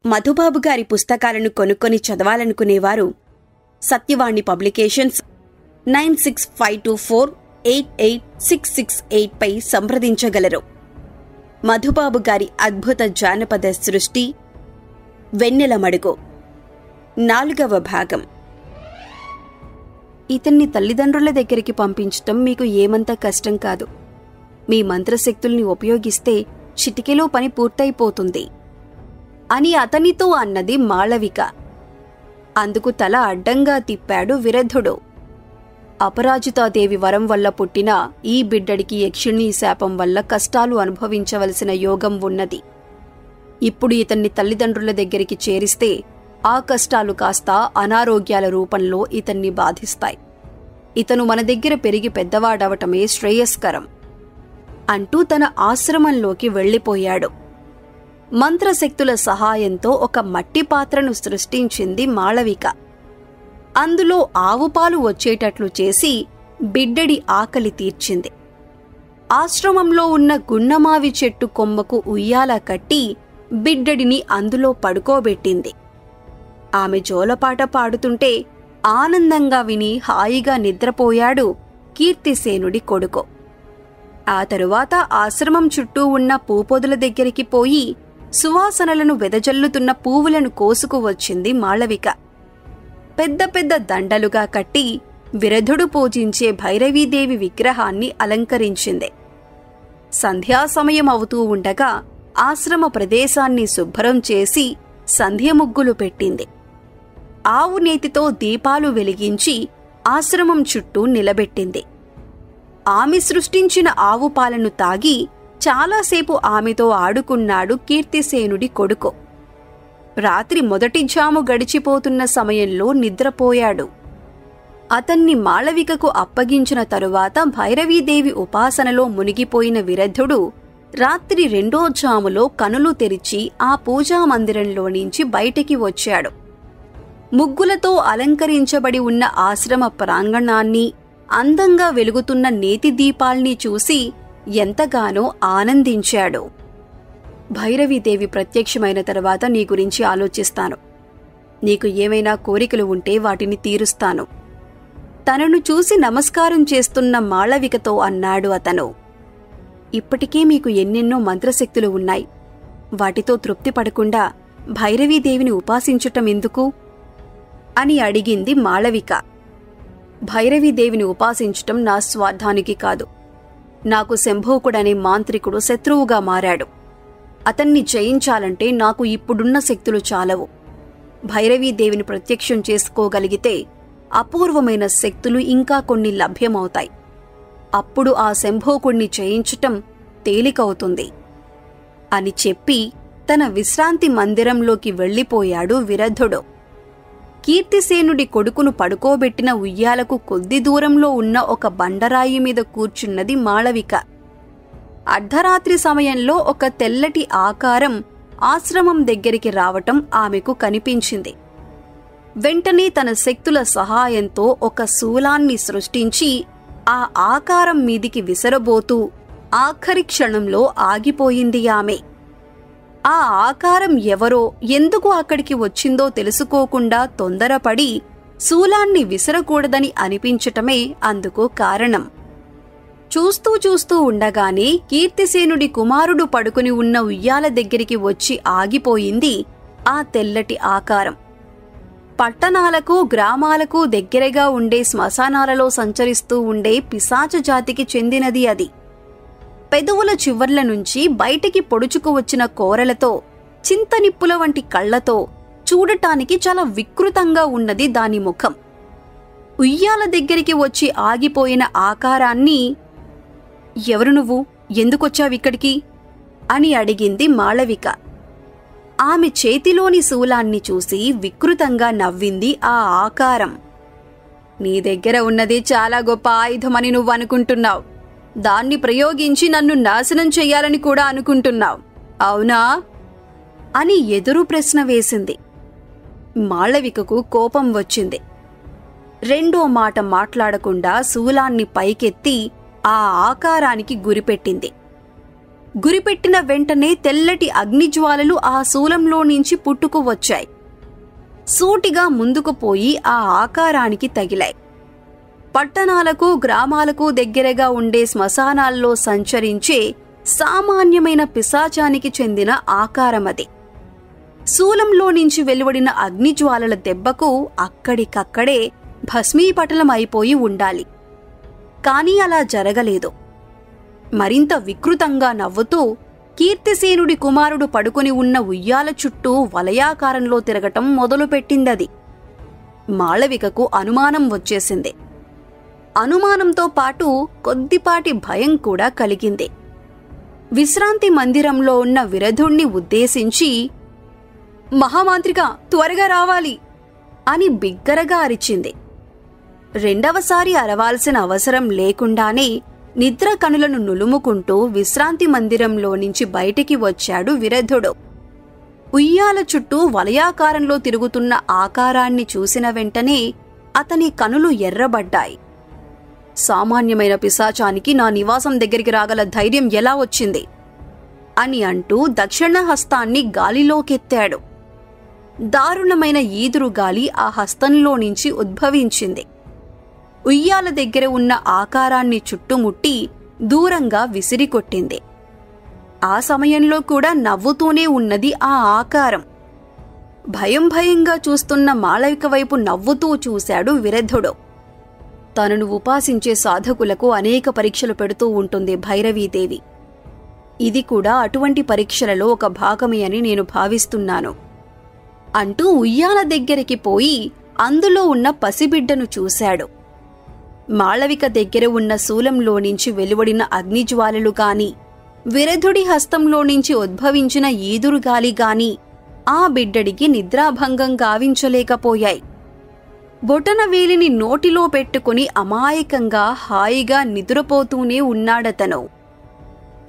మధుబాబు గారి పుస్తకాలను కొనుక్కొని చదవాలనుకునేవారు సత్యవాణి పబ్లికేషన్స్ 9652488668 పై సంప్రదించగలరు. మధుబాబు గారి అద్భుత జానపద సృష్టి వెన్నెల మడుగు 4వ భాగం. ఇతన్ని తల్లిదండ్రుల దగ్గరికి పంపించటం మీకు ఏమంత కష్టం కాదు. మీ మంత్రశక్తుల్ని ఉపయోగిస్తే చిటికెలో పని పూర్తయిపోతుంది అని అతనితో అన్నది మాళవిక. అందుకు తల అడ్డంగా తిప్పాడు విరధుడు. అపరాజితాదేవి వరం వల్ల పుట్టిన ఈ బిడ్డడికి యక్షిణీ శాపం వల్ల కష్టాలు అనుభవించవలసిన యోగం ఉన్నది. ఇప్పుడు ఇతన్ని తల్లిదండ్రుల దగ్గరికి చేరిస్తే ఆ కష్టాలు కాస్త అనారోగ్యాల రూపంలో ఇతన్ని బాధిస్తాయి. ఇతను మన దగ్గర పెరిగి పెద్దవాడవటమే శ్రేయస్కరం అంటూ తన ఆశ్రమంలోకి వెళ్లిపోయాడు. మంత్రశక్తుల సహాయంతో ఒక మట్టి పాత్రను సృష్టించింది మాళవిక. అందులో ఆవుపాలు వచ్చేటట్లు చేసి బిడ్డడి ఆకలి తీర్చింది. ఆశ్రమంలో ఉన్న గున్నమావి చెట్టు కొమ్మకు ఉయ్యాల కట్టి బిడ్డడిని అందులో పడుకోబెట్టింది. ఆమె జోలపాట పాడుతుంటే ఆనందంగా విని హాయిగా నిద్రపోయాడు కీర్తిసేనుడి కొడుకు. ఆ తరువాత ఆశ్రమం చుట్టూ ఉన్న పూపొదుల దగ్గరికి పోయి సువాసనలను వెదజల్లుతున్న పువ్వులను కోసుకువచ్చింది మాళవిక. పెద్ద పెద్ద దండలుగా కట్టి విరధుడు పూజించే భైరవీదేవి విగ్రహాన్ని అలంకరించింది. సంధ్యాసమయం అవుతూ ఉండగా ఆశ్రమ ప్రదేశాన్ని శుభ్రం చేసి సంధ్య ముగ్గులు పెట్టింది. ఆవు నేతితో దీపాలు వెలిగించి ఆశ్రమం చుట్టూ నిలబెట్టింది. ఆమె సృష్టించిన ఆవు పాలను తాగి చాలాసేపు ఆమెతో ఆడుకున్నాడు కీర్తిసేనుడి కొడుకు. రాత్రి మొదటి జాము గడిచిపోతున్న సమయంలో నిద్రపోయాడు. అతన్ని మాళవికకు అప్పగించిన తరువాత భైరవీదేవి ఉపాసనలో మునిగిపోయిన విరధుడు రాత్రి 2వ జాములో కనులు తెరిచి ఆ పూజామందిరంలో నుంచి బయటికి వచ్చాడు. ముగ్గులతో అలంకరించబడి ఉన్న ఆశ్రమ ప్రాంగణాన్ని, అందంగా వెలుగుతున్న నేతి దీపాల్ని చూసి ఎంతగానో ఆనందించాడు. భైరవీదేవి ప్రత్యక్షమైన తరువాత నీ గురించి ఆలోచిస్తాను. నీకు ఏమైనా కోరికలు ఉంటే వాటిని తీరుస్తాను. తనను చూసి నమస్కారం చేస్తున్న మాళవికతో అన్నాడు అతను. ఇప్పటికే మీకు ఎన్నెన్నో మంత్రశక్తులు ఉన్నాయి. వాటితో తృప్తి పడకుండా భైరవీదేవిని ఉపాసించటం ఎందుకు అని అడిగింది మాళవిక. భైరవీదేవిని ఉపాసించటం నా స్వార్థానికి కాదు. నాకు శంభోకుడనే మాంత్రికుడు శత్రువుగా మారాడు. అతన్ని జయించాలంటే నాకు ఇప్పుడున్న శక్తులు చాలవు. భైరవీదేవిని ప్రత్యక్షం చేసుకోగలిగితే అపూర్వమైన శక్తులు ఇంకా కొన్ని లభ్యమవుతాయి. అప్పుడు ఆ శంభోకుణ్ణి జయించటం తేలికవుతుంది అని చెప్పి తన విశ్రాంతి మందిరంలోకి వెళ్లిపోయాడు విరధుడు. కీర్తిసేనుడి కొడుకును పడుకోబెట్టిన ఉయ్యాలకు కొద్ది దూరంలో ఉన్న ఒక బండరాయి మీద కూర్చున్నది మాళవిక. అర్ధరాత్రి సమయంలో ఒక తెల్లటి ఆకారం ఆశ్రమం దగ్గరికి రావటం ఆమెకు కనిపించింది. వెంటనే తన శక్తుల సహాయంతో ఒక శూలాన్ని సృష్టించి ఆ ఆకారం మీదికి విసరబోతూ ఆఖరి క్షణంలో ఆగిపోయింది ఆమె. ఆ ఆకారం ఎవరో, ఎందుకు అక్కడికి వచ్చిందో తెలుసుకోకుండా తొందరపడి శూలాన్ని విసరకూడదని అనిపించటమే అందుకు కారణం. చూస్తూ చూస్తూ ఉండగానే కీర్తిసేనుడి కుమారుడు పడుకుని ఉన్న ఉయ్యాల దగ్గరికి వచ్చి ఆగిపోయింది ఆ తెల్లటి ఆకారం. పట్టణాలకు, గ్రామాలకు దగ్గరగా ఉండే శ్మశానాలలో సంచరిస్తూ ఉండే పిశాచ జాతికి చెందినది అది. పెదవుల చివర్ల నుంచి బయటికి పొడుచుకు వచ్చిన కోరలతో, చింతనిప్పుల వంటి కళ్లతో చూడటానికి చాలా వికృతంగా ఉన్నది దాని ముఖం. ఉయ్యాల దగ్గరికి వచ్చి ఆగిపోయిన ఆకారాన్ని, ఎవరు నువ్వు, ఎందుకొచ్చావిక్కడికి అని అడిగింది మాళవిక. ఆమె చేతిలోని శూలాన్ని చూసి వికృతంగా నవ్వింది ఆ ఆకారం. నీ దగ్గర ఉన్నది చాలా గొప్ప ఆయుధమని నువ్వనుకుంటున్నావు. దాన్ని ప్రయోగించి నన్ను నాశనం చెయ్యాలని కూడా అనుకుంటున్నావు, అవునా అని ఎదురు ప్రశ్న వేసింది. మాళవికకు కోపం వచ్చింది. రెండో మాట మాట్లాడకుండా శూలాన్ని పైకెత్తి ఆ ఆకారానికి గురిపెట్టింది. గురిపెట్టిన వెంటనే తెల్లటి అగ్నిజ్వాలలు ఆ శూలంలో నుంచి పుట్టుకు వచ్చాయి. సూటిగా ముందుకు పోయి ఆ ఆకారానికి తగిలాయి. పట్టణాలకు గ్రామాలకు దగ్గరగా ఉండే శ్మశానాల్లో సంచరించే సామాన్యమైన పిశాచానికి చెందిన ఆకారమది. శూలంలో నుంచి వెలువడిన అగ్నిజ్వాలల దెబ్బకు అక్కడికక్కడే భస్మీపటలమైపోయి ఉండాలి. కాని అలా జరగలేదు. మరింత వికృతంగా నవ్వుతూ కీర్తిసేనుడి కుమారుడు పడుకొని ఉన్న ఉయ్యాల చుట్టూ వలయాకారంలో తిరగటం మొదలుపెట్టిందది. మాళవికకు అనుమానం వచ్చేసింది. అనుమానంతో పాటు కొద్దిపాటి భయం కూడా కలిగింది. విశ్రాంతి మందిరంలో ఉన్న విరధుణ్ణి ఉద్దేశించి, మహామాంత్రిక, త్వరగా రావాలి అని బిగ్గరగా అరిచింది. రెండవసారి అరవాల్సిన అవసరం లేకుండానే నిద్ర కనులను నులుముకుంటూ విశ్రాంతి మందిరంలో నుంచి బయటికి వచ్చాడు విరధుడు. ఉయ్యాల చుట్టూ వలయాకారంలో తిరుగుతున్న ఆకారాన్ని చూసిన వెంటనే అతని కనులు ఎర్రబడ్డాయి. సామాన్యమైన పిశాచానికి నా నివాసం దగ్గరికి రాగల ధైర్యం ఎలా వచ్చింది అని అంటూ దక్షిణ హస్తాన్ని గాలిలోకెత్తాడు. దారుణమైన ఈదురుగాలి ఆ హస్తంలో నుంచి ఉద్భవించింది. ఉయ్యాల దగ్గర ఉన్న ఆకారాన్ని చుట్టుముట్టి దూరంగా విసిరికొట్టింది. ఆ సమయంలో కూడా నవ్వుతూనే ఉన్నది ఆ ఆకారం. భయంగా చూస్తున్న మాళవిక వైపు నవ్వుతూ చూశాడు విరధుడు. తనను ఉపాసించే సాధకులకు అనేక పరీక్షలు పెడుతూ ఉంటుంది భైరవీదేవి. ఇది కూడా అటువంటి పరీక్షలలో ఒక భాగమే అని నేను భావిస్తున్నాను అంటూ ఉయ్యాల దగ్గరికి పోయి అందులో ఉన్న పసిబిడ్డను చూశాడు. మాళవిక దగ్గర ఉన్న శూలంలో నుంచి వెలువడిన అగ్నిజ్వాలలు గాని, విరధుడి హస్తంలో నుంచి ఉద్భవించిన ఈదురుగాలి గాని ఆ బిడ్డడికి నిద్రాభంగం గావించలేకపోయాయి. బొటనవేలిని నోటిలో పెట్టుకుని అమాయకంగా హాయిగా నిద్రపోతూనే ఉన్నాడతను.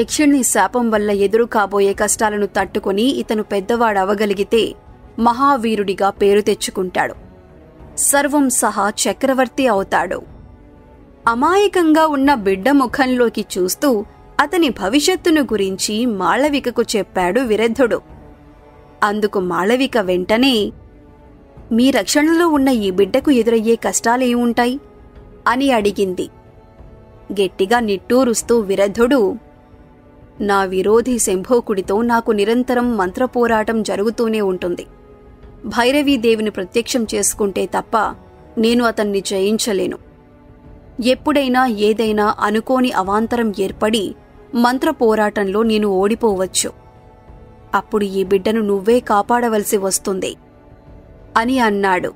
యక్షిణి శాపం వల్ల ఎదురు కాబోయే కష్టాలను తట్టుకుని ఇతను పెద్దవాడవగలిగితే మహావీరుడిగా పేరు తెచ్చుకుంటాడు. సర్వం సహా చక్రవర్తి అవుతాడు. అమాయకంగా ఉన్న బిడ్డ ముఖంలోకి చూస్తూ అతని భవిష్యత్తును గురించి మాళవికకు చెప్పాడు విరధుడు. అందుకు మాళవిక వెంటనే, మీ రక్షణలో ఉన్న ఈ బిడ్డకు ఎదురయ్యే కష్టాలేముంటాయి అని అడిగింది. గట్టిగా నిట్టూరుస్తూ విరధుడు, నా విరోధి శంభోకుడితో నాకు నిరంతరం మంత్రపోరాటం జరుగుతూనే ఉంటుంది. భైరవీదేవిని ప్రత్యక్షం చేసుకుంటే తప్ప నేను అతన్ని జయించలేను. ఎప్పుడైనా ఏదైనా అనుకోని అవాంతరం ఏర్పడి మంత్రపోరాటంలో నేను ఓడిపోవచ్చు. అప్పుడు ఈ బిడ్డను నువ్వే కాపాడవలసి వస్తుంది అని అన్నాడు.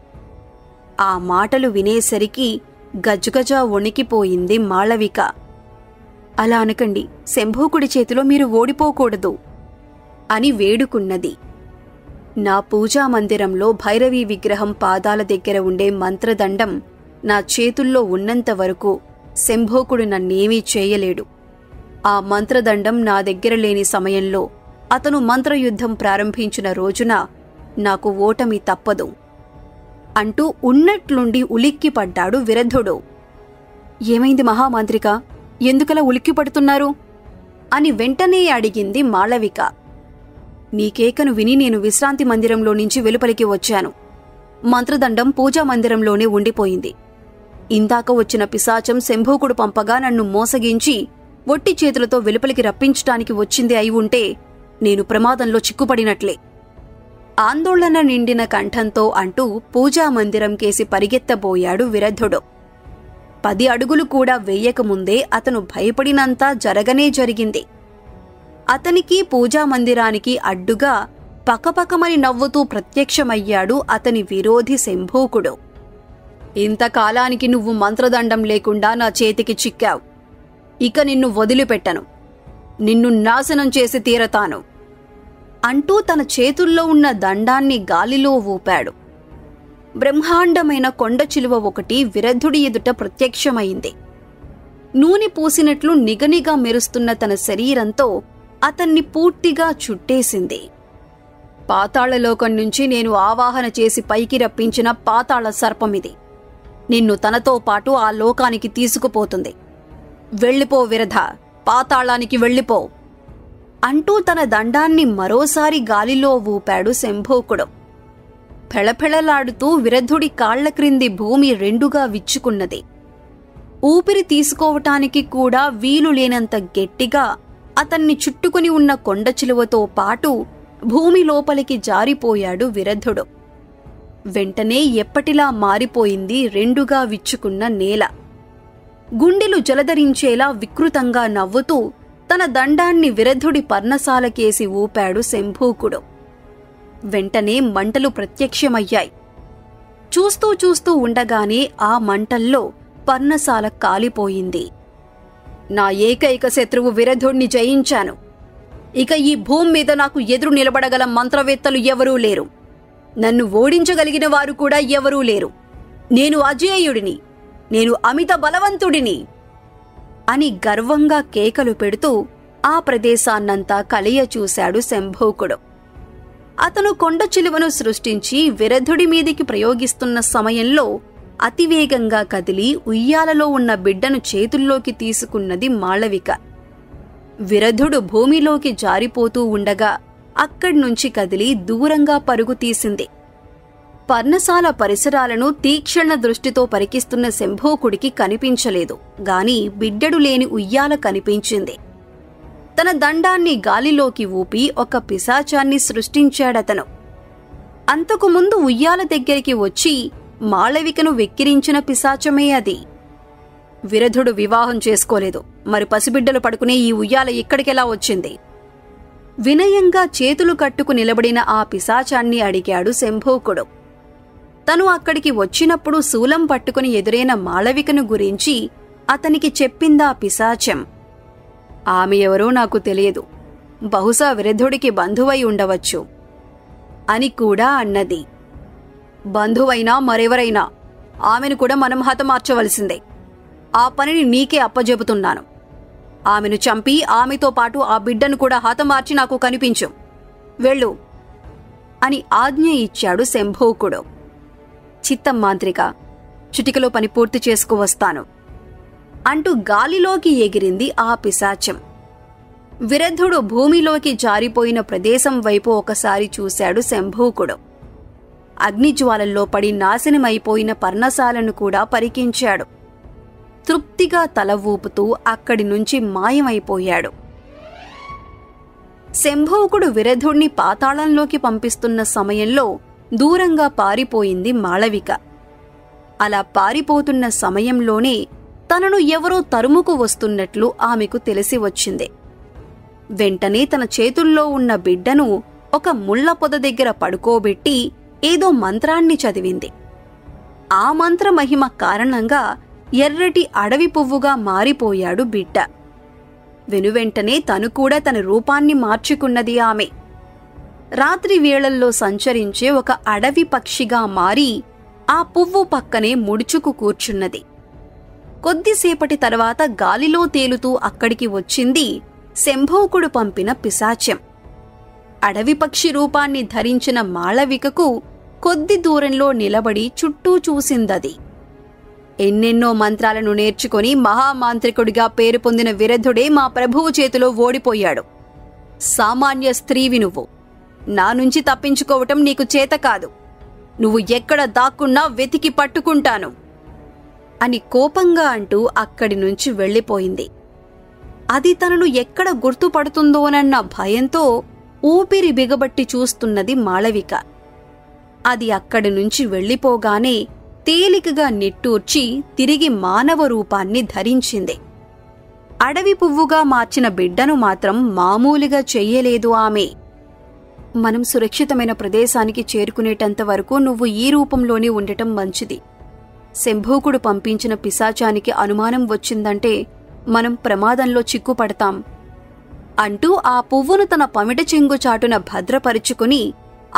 ఆ మాటలు వినేసరికి గజగజా వణికిపోయింది మాళవిక. అలా అనకండి, శంభోకుడి చేతిలో మీరు ఓడిపోకూడదు అని వేడుకున్నది. నా పూజామందిరంలో భైరవీ విగ్రహం పాదాల దగ్గర ఉండే మంత్రదండం నా చేతుల్లో ఉన్నంతవరకు శంభోకుడు నన్నేమీ చేయలేడు. ఆ మంత్రదండం నా దగ్గర లేని సమయంలో అతను మంత్రయుద్ధం ప్రారంభించిన రోజున నాకు ఓటమి తప్పదు అంటూ ఉన్నట్లుండి ఉలిక్కిపడ్డాడు విరధుడు. ఏమైంది మహామాంత్రిక, ఎందుకలా ఉలిక్కిపడుతున్నారు అని వెంటనే అడిగింది మాళవిక. నీ కేకను విని నేను విశ్రాంతి మందిరంలో నుంచి వెలుపలికి వచ్చాను. మంత్రదండం పూజామందిరంలోనే ఉండిపోయింది. ఇందాక వచ్చిన పిశాచం శంభోకుడు పంపగా నన్ను మోసగించి ఒట్టి చేతులతో వెలుపలికి రప్పించటానికి వచ్చింది అయి ఉంటే నేను ప్రమాదంలో చిక్కుపడినట్లే ఆందోళన నిండిన కంఠంతో అంటూ పూజామందిరం కేసి పరిగెత్తబోయాడు విరధుడు. 10 అడుగులు కూడా వెయ్యకముందే అతను భయపడినంతా జరగనే జరిగింది. అతనికి పూజామందిరానికి అడ్డుగా పకపకమని నవ్వుతూ ప్రత్యక్షమయ్యాడు అతని విరోధి శంభోకుడు. ఇంతకాలానికి నువ్వు మంత్రదండం లేకుండా నా చేతికి చిక్కావు. ఇక నిన్ను వదిలిపెట్టను. నిన్ను నాశనం చేసి తీరతాను అంటూ తన చేతుల్లో ఉన్న దండాన్ని గాలిలో ఊపాడు. బ్రహ్మాండమైన కొండ చిలువ ఒకటి విరధుడి ఎదుట ప్రత్యక్షమైంది. నూనె పూసినట్లు నిగనిగా మెరుస్తున్న తన శరీరంతో అతన్ని పూర్తిగా చుట్టేసింది. పాతాళలోకం నుంచి నేను ఆవాహన చేసి పైకి రప్పించిన పాతాళ సర్పమిది. నిన్ను తనతో పాటు ఆ లోకానికి తీసుకుపోతుంది. వెళ్ళిపో విరధ, పాతాళానికి వెళ్ళిపో అంటూ తన దండాన్ని మరోసారి గాలిలో ఊపాడు శంభూకుడు. ఫెళఫెళలాడుతూ విరధుడి కాళ్ల క్రింది భూమి రెండుగా విచ్చుకున్నది. ఊపిరి తీసుకోవటానికి కూడా వీలు లేనంత గట్టిగా అతన్ని చుట్టుకుని ఉన్న కొండచిలువతో పాటు భూమి లోపలికి జారిపోయాడు విరధుడు. వెంటనే ఎప్పటిలా మారిపోయింది రెండుగా విచ్చుకున్న నేల. గుండెలు జలధరించేలా వికృతంగా నవ్వుతూ తన దండాన్ని విరధుడి పర్ణశాలకేసి ఊపాడు శంభూకుడు. వెంటనే మంటలు ప్రత్యక్షమయ్యాయి. చూస్తూ చూస్తూ ఉండగానే ఆ మంటల్లో పర్ణశాల కాలిపోయింది. నా ఏకైక శత్రువు విరధుణ్ణి జయించాను. ఇక ఈ భూమి మీద నాకు ఎదురు నిలబడగల మంత్రవేత్తలు ఎవరూ లేరు. నన్ను ఓడించగలిగిన వారు కూడా ఎవరూ లేరు. నేను అజేయుడిని, నేను అమిత బలవంతుడిని అని గర్వంగా కేకలు పెడుతూ ఆ ప్రదేశాన్నంతా కలియ చూశాడు శంభూకుడు. అతను కొండ చిలువను సృష్టించి విరధుడి మీదికి ప్రయోగిస్తున్న సమయంలో అతివేగంగా కదిలి ఉయ్యాలలో ఉన్న బిడ్డను చేతుల్లోకి తీసుకున్నది మాళవిక. విరధుడు భూమిలోకి జారిపోతూ ఉండగా అక్కడ్నుంచి కదిలి దూరంగా పరుగు తీసింది. పర్ణశాల పరిసరాలను తీక్షణ దృష్టితో పరికిస్తున్న శంభూకుడికి కనిపించలేదు గాని బిడ్డడు లేని ఉయ్యాల కనిపించింది. తన దండాన్ని గాలిలోకి ఊపి ఒక పిశాచాన్ని సృష్టించాడతను. అంతకుముందు ఉయ్యాల దగ్గరికి వచ్చి మాళవికను వెక్కిరించిన పిశాచమే అది. విరధుడు వివాహం చేసుకోలేదు, మరి పసిబిడ్డలు పడుకునే ఈ ఉయ్యాల ఇక్కడికెలా వచ్చింది? వినయంగా చేతులు కట్టుకు నిలబడిన ఆ పిశాచాన్ని అడిగాడు శంభూకుడు. తను అక్కడికి వచ్చినప్పుడు శూలం పట్టుకుని ఎదురైన మాళవికను గురించి అతనికి చెప్పిందా పిశాచం. ఆమె ఎవరో నాకు తెలియదు, బహుశా విరధుడికి బంధువై ఉండవచ్చు అని కూడా అన్నది. బంధువైనా మరెవరైనా ఆమెను కూడా మనం హతమార్చవలసిందే. ఆ పనిని నీకే అప్పజెబుతున్నాను. ఆమెను చంపి ఆమెతో పాటు ఆ బిడ్డను కూడా హతమార్చి నాకు కనిపించు. వెళ్ళు అని ఆజ్ఞ ఇచ్చాడు శంభూకుడు. చిత్తం మాంత్రిక, చిటికలో పని పూర్తి చేసుకువస్తాను అంటూ గాలిలోకి ఎగిరింది ఆ పిశాచం. విరధుడు భూమిలోకి జారిపోయిన ప్రదేశం వైపు ఒకసారి చూశాడు శంభూకుడు. అగ్నిజ్వాలల్లో పడి నాశనమైపోయిన పర్ణశాలను కూడా పరికించాడు. తృప్తిగా తల ఊపుతూ అక్కడి నుంచి మాయమైపోయాడు. శంభూకుడు విరధుణ్ణి పాతాళంలోకి పంపిస్తున్న సమయంలో దూరంగా పారిపోయింది మాళవిక. అలా పారిపోతున్న సమయంలోనే తనను ఎవరో తరుముకు వస్తున్నట్లు ఆమెకు తెలిసి వచ్చింది. వెంటనే తన చేతుల్లో ఉన్న బిడ్డను ఒక ముళ్ల పొద దగ్గర పడుకోబెట్టి ఏదో మంత్రాన్ని చదివింది. ఆ మంత్ర మహిమ కారణంగా ఎర్రటి అడవి పువ్వుగా మారిపోయాడు బిడ్డ. వెనువెంటనే తను కూడా తన రూపాన్ని మార్చుకున్నది ఆమె. రాత్రి వేళల్లో సంచరించే ఒక అడవి పక్షిగా మారి ఆ పువ్వు పక్కనే ముడుచుకు కూర్చున్నది. కొద్దిసేపటి తర్వాత గాలిలో తేలుతూ అక్కడికి వచ్చింది శంభూకుడు పంపిన పిశాచం. అడవి పక్షి రూపాన్ని ధరించిన మాళవికకు కొద్ది దూరంలో నిలబడి చుట్టూ చూసిందది. ఎన్నెన్నో మంత్రాలను నేర్చుకుని మహామాంత్రికుడిగా పేరు పొందిన విరధుడే మా ప్రభువు చేతిలో ఓడిపోయాడు. సామాన్య స్త్రీవి నువ్వు. నా నుంచి తప్పించుకోవటం నీకు చేత కాదు. నువ్వు ఎక్కడ దాక్కున్నా వెతికి పట్టుకుంటాను అని కోపంగా అంటూ అక్కడి నుంచి వెళ్ళిపోయింది. అది తనను ఎక్కడ గుర్తుపడుతుందోనన్న భయంతో ఊపిరి బిగబట్టి చూస్తున్నది మాళవిక. అది అక్కడి నుంచి వెళ్ళిపోగానే తేలికగా నిట్టూర్చి తిరిగి మానవ రూపాన్ని ధరించింది. అడవి పువ్వుగా మార్చిన బిడ్డను మాత్రం మామూలుగా చెయ్యలేదు ఆమె. మనం సురక్షితమైన ప్రదేశానికి చేరుకునేటంత వరకు నువ్వు ఈ రూపంలోనే ఉండటం మంచిది. శంభూకుడు పంపించిన పిశాచానికి అనుమానం వచ్చిందంటే మనం ప్రమాదంలో చిక్కుపడతాం అంటూ ఆ పువ్వును తన పమిట చెంగు చాటున భద్రపరుచుకుని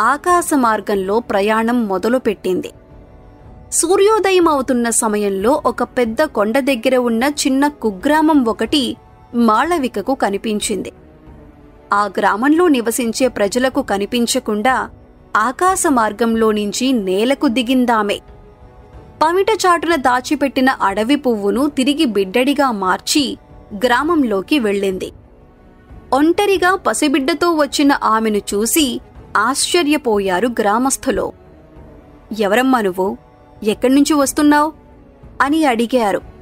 ఆకాశ మార్గంలో ప్రయాణం మొదలుపెట్టింది. సూర్యోదయం అవుతున్న సమయంలో ఒక పెద్ద కొండ దగ్గర ఉన్న చిన్న కుగ్రామం ఒకటి మాళవికకు కనిపించింది. ఆ గ్రామంలో నివసించే ప్రజలకు కనిపించకుండా ఆకాశ మార్గంలో నుంచి నేలకు దిగిందామె. పమిట చాటున దాచిపెట్టిన అడవి పువ్వును తిరిగి బిడ్డడిగా మార్చి గ్రామంలోకి వెళ్ళింది. ఒంటరిగా పసిబిడ్డతో వచ్చిన ఆమెను చూసి ఆశ్చర్యపోయారు గ్రామస్థులు. ఎవరమ్మా నువ్వు? ఎక్కడ్నుంచి వస్తున్నావ్? అని అడిగారు.